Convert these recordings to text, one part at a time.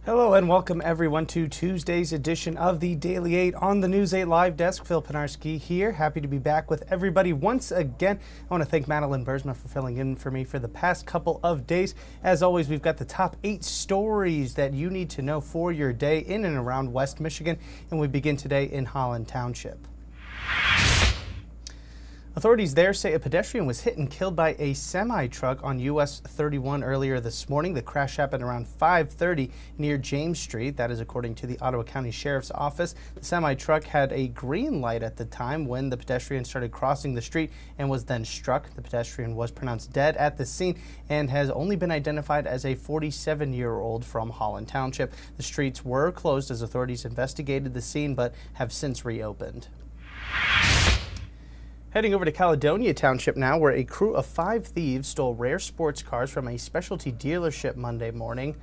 Hello and welcome everyone to Tuesday's edition of the Daily 8 on the News 8 Live Desk. Phil Penarski here. Happy to be back with everybody once again. I want to thank Madeline Bursma for filling in for me for the past couple of days. As always, we've got the top 8 stories that you need to know for your day in and around West Michigan, and we begin today in Holland Township. Authorities there say a pedestrian was hit and killed by a semi-truck on US 31 earlier this morning. The crash happened around 5:30 near James Street. That is according to the Ottawa County Sheriff's Office. The semi-truck had a green light at the time when the pedestrian started crossing the street and was then struck. The pedestrian was pronounced dead at the scene and has only been identified as a 47-year-old from Holland Township. The streets were closed as authorities investigated the scene but have since reopened. Heading over to Caledonia Township now, where a crew of 5 thieves stole rare sports cars from a specialty dealership Monday morning.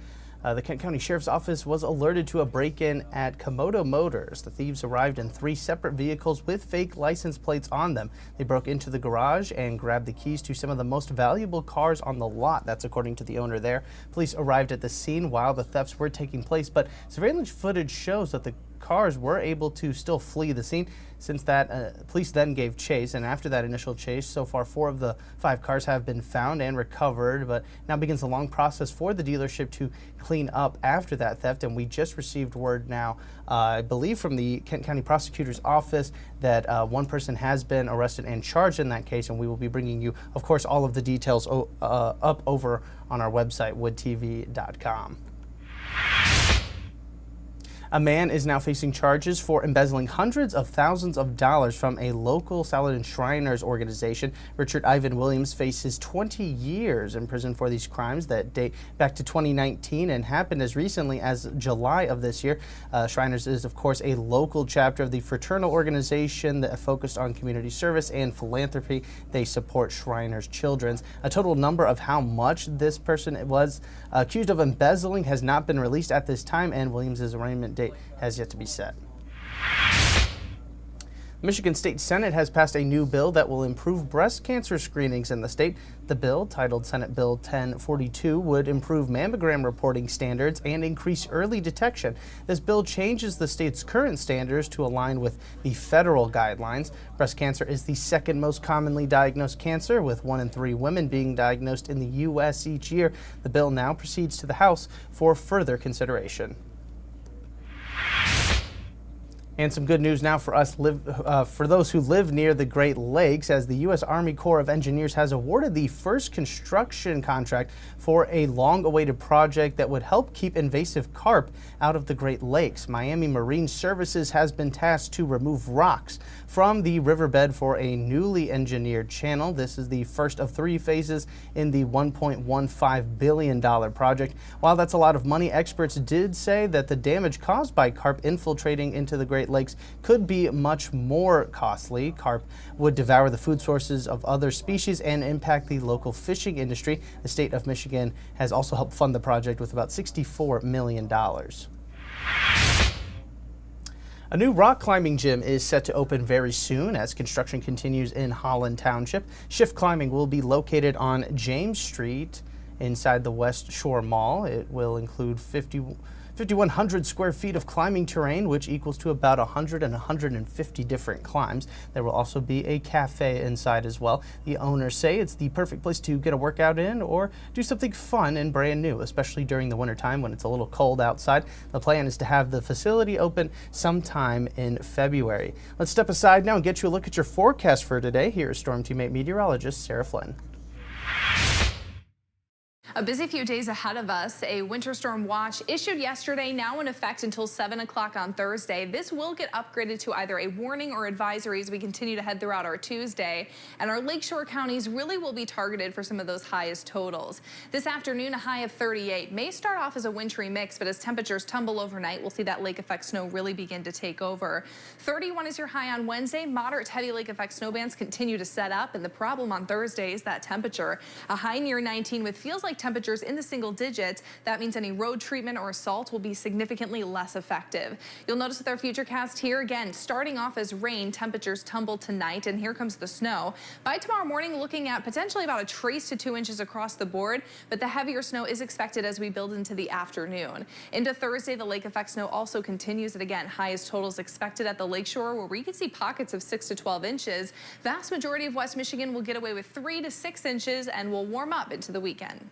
The Kent County Sheriff's Office was alerted to a break-in at Komodo Motors. The thieves arrived in 3 separate vehicles with fake license plates on them. They broke into the garage and grabbed the keys to some of the most valuable cars on the lot. That's according to the owner there. Police arrived at the scene while the thefts were taking place, but surveillance footage shows that the cars were able to still flee the scene. Since that, police then gave chase, and after that initial chase, so far 4 of the 5 cars have been found and recovered, but now begins a long process for the dealership to clean up after that theft. And we just received word now, I believe from the Kent County Prosecutor's Office, that one person has been arrested and charged in that case, and we will be bringing you, of course, all of the details up over on our website, woodtv.com. A man is now facing charges for embezzling hundreds of thousands of dollars from a local Saladin Shriners organization. Richard Ivan Williams faces 20 years in prison for these crimes that date back to 2019 and happened as recently as July of this year. Shriners is, of course, a local chapter of the fraternal organization that focused on community service and philanthropy. They support Shriners Children's. A total number of how much this person was accused of embezzling has not been released at this time, and Williams' arraignment date has yet to be set. The Michigan State Senate has passed a new bill that will improve breast cancer screenings in the state. The bill, titled Senate Bill 1042, would improve mammogram reporting standards and increase early detection. This bill changes the state's current standards to align with the federal guidelines. Breast cancer is the second most commonly diagnosed cancer, with 1 in 3 women being diagnosed in the U.S. each year. The bill now proceeds to the House for further consideration. And some good news now for us, for those who live near the Great Lakes, as the U.S. Army Corps of Engineers has awarded the first construction contract for a long-awaited project that would help keep invasive carp out of the Great Lakes. Miami Marine Services has been tasked to remove rocks from the riverbed for a newly engineered channel. This is the first of 3 phases in the $1.15 billion project. While that's a lot of money, experts did say that the damage caused by carp infiltrating into the Great Lakes could be much more costly. Carp would devour the food sources of other species and impact the local fishing industry. The state of Michigan has also helped fund the project with about $64 million. A new rock climbing gym is set to open very soon as construction continues in Holland Township. Shift climbing will be located on James Street inside the West Shore Mall. It will include 5,100 square feet of climbing terrain, which equals to about 150 different climbs. There will also be a cafe inside as well. The owners say it's the perfect place to get a workout in or do something fun and brand new, especially during the wintertime when it's a little cold outside. The plan is to have the facility open sometime in February. Let's step aside now and get you a look at your forecast for today. Here is Storm Teammate meteorologist Sarah Flynn. A busy few days ahead of us. A winter storm watch issued yesterday, now in effect until 7 o'clock on Thursday. This will get upgraded to either a warning or advisory as we continue to head throughout our Tuesday. And our lakeshore counties really will be targeted for some of those highest totals. This afternoon, a high of 38 may start off as a wintry mix, but as temperatures tumble overnight, we'll see that lake effect snow really begin to take over. 31 is your high on Wednesday. Moderate to heavy lake effect snow bands continue to set up. And the problem on Thursday is that temperature, a high near 19 with feels like temperatures in the single digits, that means any road treatment or salt will be significantly less effective. You'll notice with our futurecast here again, starting off as rain, temperatures tumble tonight, and here comes the snow. By tomorrow morning, looking at potentially about a trace to 2 inches across the board, but the heavier snow is expected as we build into the afternoon. Into Thursday, the lake effect snow also continues, and again, highest totals expected at the lakeshore, where we can see pockets of 6 to 12 inches. Vast majority of West Michigan will get away with 3 to 6 inches and will warm up into the weekend.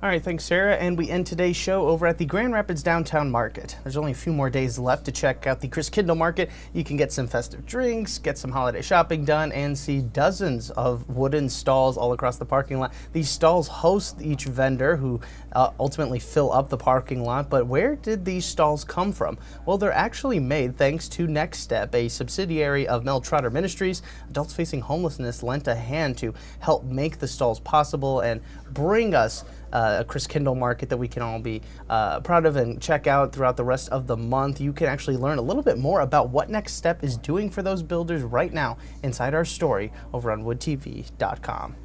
All right, thanks, Sarah. And we end today's show over at the Grand Rapids Downtown Market. There's only a few more days left to check out the Christkindl Market. You can get some festive drinks, get some holiday shopping done, and see dozens of wooden stalls all across the parking lot. These stalls host each vendor who ultimately fill up the parking lot. But where did these stalls come from? Well, they're actually made thanks to Next Step, a subsidiary of Mel Trotter Ministries. Adults facing homelessness lent a hand to help make the stalls possible and bring us a Christkindl Market that we can all be proud of and check out throughout the rest of the month. You can actually learn a little bit more about what Next Step is doing for those builders right now inside our story over on woodtv.com.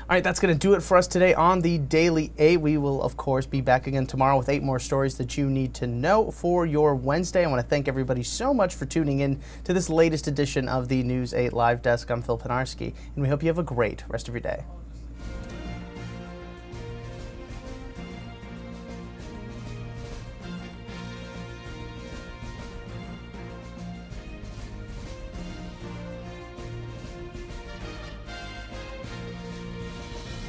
All right, that's going to do it for us today on the Daily 8. We will, of course, be back again tomorrow with 8 more stories that you need to know for your Wednesday. I want to thank everybody so much for tuning in to this latest edition of the News 8 Live Desk. I'm Phil Penarski, and we hope you have a great rest of your day.